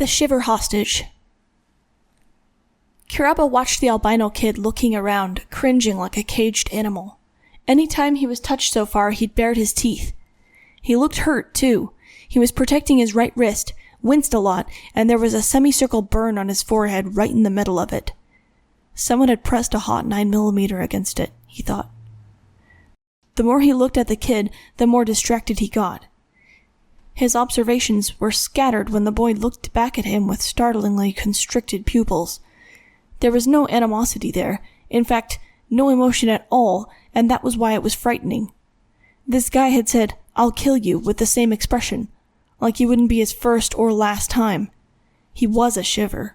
The Shiver Hostage. Kiraba watched the albino kid looking around, cringing like a caged animal. Any time he was touched so far, he'd bared his teeth. He looked hurt, too. He was protecting his right wrist, winced a lot, and there was a semicircle burn on his forehead right in the middle of it. Someone had pressed a hot 9mm against it, he thought. The more he looked at the kid, the more distracted he got. His observations were scattered when the boy looked back at him with startlingly constricted pupils. There was no animosity there, in fact, no emotion at all, and that was why it was frightening. This guy had said, "I'll kill you," with the same expression, like he wouldn't be his first or last time. He was a shiver.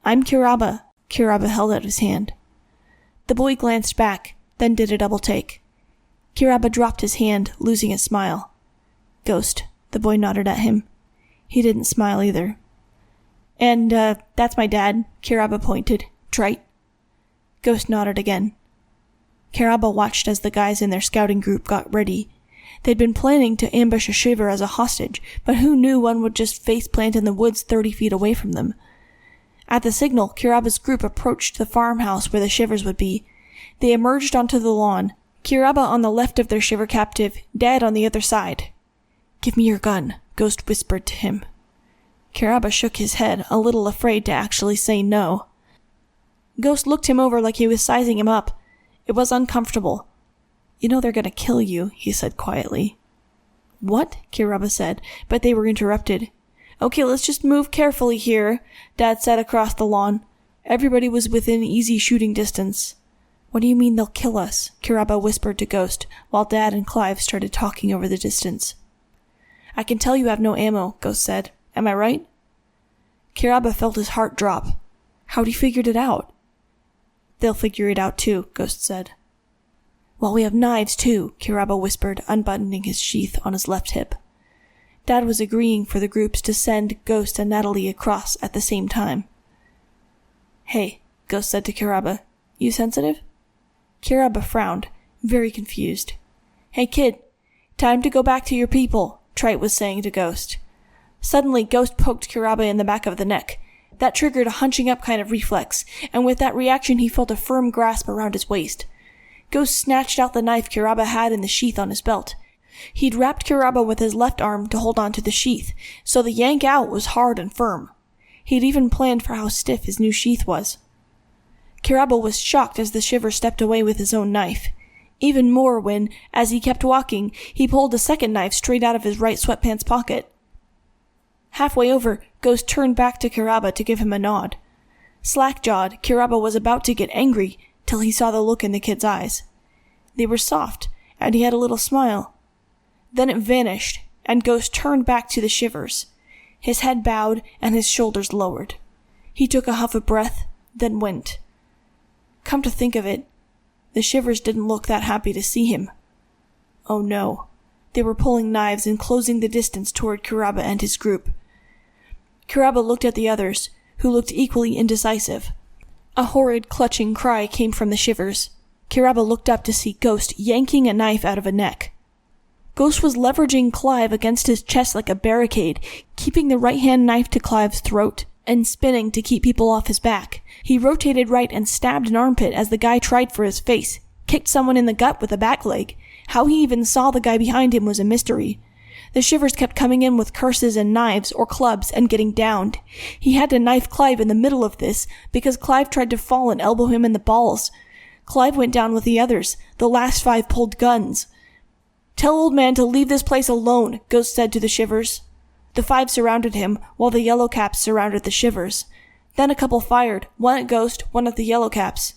"I'm Kiraba." Kiraba held out his hand. The boy glanced back, then did a double take. Kiraba dropped his hand, losing his smile. "Ghost," the boy nodded at him. He didn't smile either. "And, that's my dad," Kiraba pointed. "Trite." Ghost nodded again. Kiraba watched as the guys in their scouting group got ready. They'd been planning to ambush a shiver as a hostage, but who knew one would just face-plant in the woods 30 feet away from them. At the signal, Kiraba's group approached the farmhouse where the shivers would be. They emerged onto the lawn, Kiraba on the left of their shiver captive, Dad on the other side. "Give me your gun," Ghost whispered to him. Kiraba shook his head, a little afraid to actually say no. Ghost looked him over like he was sizing him up. It was uncomfortable. "You know they're gonna kill you," he said quietly. "What?" Kiraba said, but they were interrupted. "Okay, let's just move carefully here," Dad said across the lawn. Everybody was within easy shooting distance. "What do you mean they'll kill us?" Kiraba whispered to Ghost, while Dad and Clive started talking over the distance. "I can tell you have no ammo," Ghost said. "Am I right?" Kiraba felt his heart drop. How'd he figured it out? "They'll figure it out too," Ghost said. "Well, we have knives too," Kiraba whispered, unbuttoning his sheath on his left hip. Dad was agreeing for the groups to send Ghost and Natalie across at the same time. "Hey," Ghost said to Kiraba, "you sensitive?" Kiraba frowned, very confused. "Hey kid, time to go back to your people," Trite was saying to Ghost. Suddenly, Ghost poked Kiraba in the back of the neck. That triggered a hunching up kind of reflex, and with that reaction he felt a firm grasp around his waist. Ghost snatched out the knife Kiraba had in the sheath on his belt. He'd wrapped Kiraba with his left arm to hold on to the sheath, so the yank out was hard and firm. He'd even planned for how stiff his new sheath was. Kiraba was shocked as the shiver stepped away with his own knife. Even more when, as he kept walking, he pulled a second knife straight out of his right sweatpants pocket. Halfway over, Ghost turned back to Kiraba to give him a nod. Slack-jawed, Kiraba was about to get angry till he saw the look in the kid's eyes. They were soft, and he had a little smile. Then it vanished, and Ghost turned back to the shivers. His head bowed and his shoulders lowered. He took a huff of breath, then went. Come to think of it, the shivers didn't look that happy to see him. Oh no, they were pulling knives and closing the distance toward Kiraba and his group. Kiraba looked at the others, who looked equally indecisive. A horrid clutching cry came from the shivers. Kiraba looked up to see Ghost yanking a knife out of a neck. Ghost was leveraging Clive against his chest like a barricade, keeping the right-hand knife to Clive's throat, and spinning to keep people off his back. He rotated right and stabbed an armpit as the guy tried for his face, kicked someone in the gut with a back leg. How he even saw the guy behind him was a mystery. The shivers kept coming in with curses and knives or clubs and getting downed. He had to knife Clive in the middle of this because Clive tried to fall and elbow him in the balls. Clive went down with the others. The last 5 pulled guns. "Tell old man to leave this place alone," Ghost said to the shivers. The 5 surrounded him, while the yellow caps surrounded the shivers. Then a couple fired, one at Ghost, one at the yellow caps.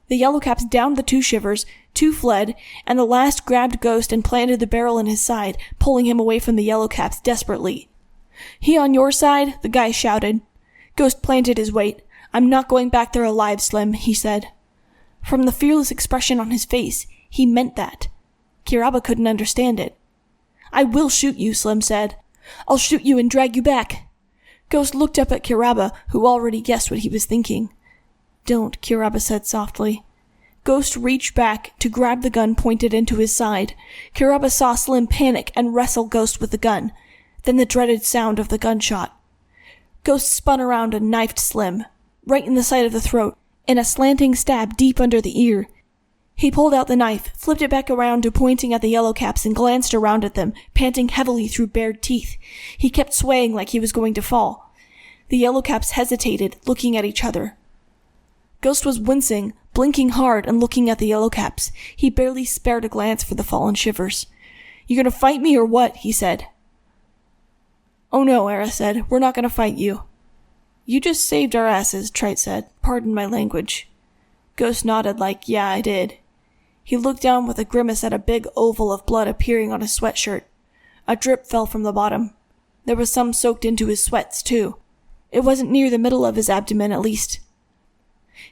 The yellow caps downed the 2 shivers, 2 fled, and the last grabbed Ghost and planted the barrel in his side, pulling him away from the yellow caps desperately. "He on your side?" the guy shouted. Ghost planted his weight. "I'm not going back there alive, Slim," he said. From the fearless expression on his face, he meant that. Kiraba couldn't understand it. "I will shoot you," Slim said. "I'll shoot you and drag you back." Ghost looked up at Kiraba, who already guessed what he was thinking. "Don't," Kiraba said softly. Ghost reached back to grab the gun pointed into his side. Kiraba saw Slim panic and wrestle Ghost with the gun. Then the dreaded sound of the gunshot. Ghost spun around and knifed Slim, right in the side of the throat, and a slanting stab deep under the ear. He pulled out the knife, flipped it back around to pointing at the Yellowcaps and glanced around at them, panting heavily through bared teeth. He kept swaying like he was going to fall. The Yellowcaps hesitated, looking at each other. Ghost was wincing, blinking hard and looking at the Yellowcaps. He barely spared a glance for the fallen shivers. "You gonna fight me or what?" he said. "Oh no," Era said. "We're not gonna fight you." "You just saved our asses," Trite said. "Pardon my language." Ghost nodded like, "Yeah, I did." He looked down with a grimace at a big oval of blood appearing on his sweatshirt. A drip fell from the bottom. There was some soaked into his sweats, too. It wasn't near the middle of his abdomen, at least.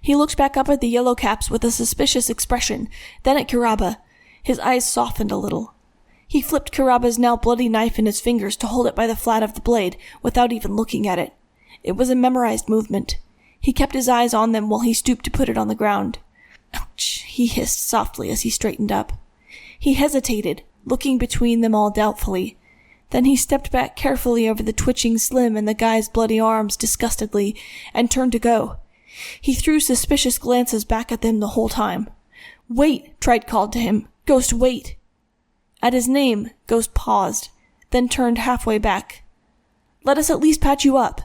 He looked back up at the Yellowcaps with a suspicious expression, then at Kiraba. His eyes softened a little. He flipped Kiraba's now bloody knife in his fingers to hold it by the flat of the blade, without even looking at it. It was a memorized movement. He kept his eyes on them while he stooped to put it on the ground. "Ouch," he hissed softly as he straightened up. He hesitated, looking between them all doubtfully. Then he stepped back carefully over the twitching Slim and the guy's bloody arms disgustedly, and turned to go. He threw suspicious glances back at them the whole time. "Wait," Trite called to him. "Ghost, wait." At his name, Ghost paused, then turned halfway back. "Let us at least patch you up."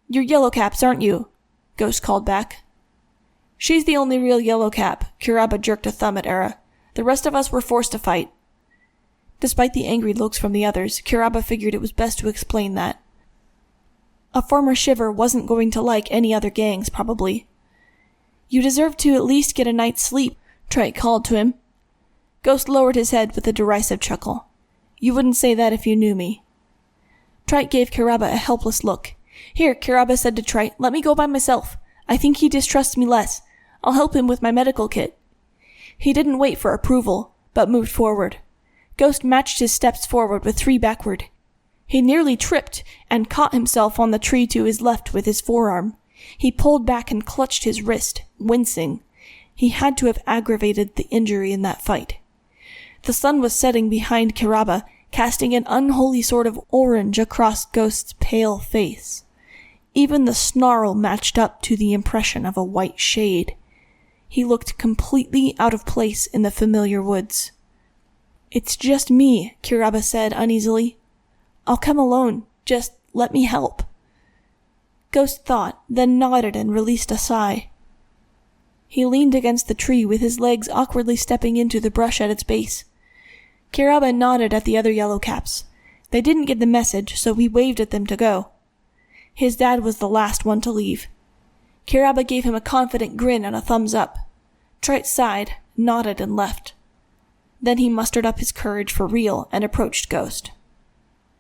"You're Yellowcaps, aren't you?" Ghost called back. "She's the only real Yellowcap," Kiraba jerked a thumb at Era. "The rest of us were forced to fight." Despite the angry looks from the others, Kiraba figured it was best to explain that. A former Shiver wasn't going to like any other gangs, probably. "You deserve to at least get a night's sleep," Trite called to him. Ghost lowered his head with a derisive chuckle. "You wouldn't say that if you knew me." Trite gave Kiraba a helpless look. "Here," Kiraba said to Trite, "let me go by myself. I think he distrusts me less. I'll help him with my medical kit." He didn't wait for approval, but moved forward. Ghost matched his steps forward with 3 backward. He nearly tripped and caught himself on the tree to his left with his forearm. He pulled back and clutched his wrist, wincing. He had to have aggravated the injury in that fight. The sun was setting behind Kiraba, casting an unholy sort of orange across Ghost's pale face. Even the snarl matched up to the impression of a white shade. He looked completely out of place in the familiar woods. "It's just me," Kiraba said uneasily. "I'll come alone. Just let me help." Ghost thought, then nodded and released a sigh. He leaned against the tree with his legs awkwardly stepping into the brush at its base. Kiraba nodded at the other Yellowcaps. They didn't get the message, so he waved at them to go. His dad was the last one to leave. Kiraba gave him a confident grin and a thumbs up. Trite sighed, nodded and left. Then he mustered up his courage for real and approached Ghost.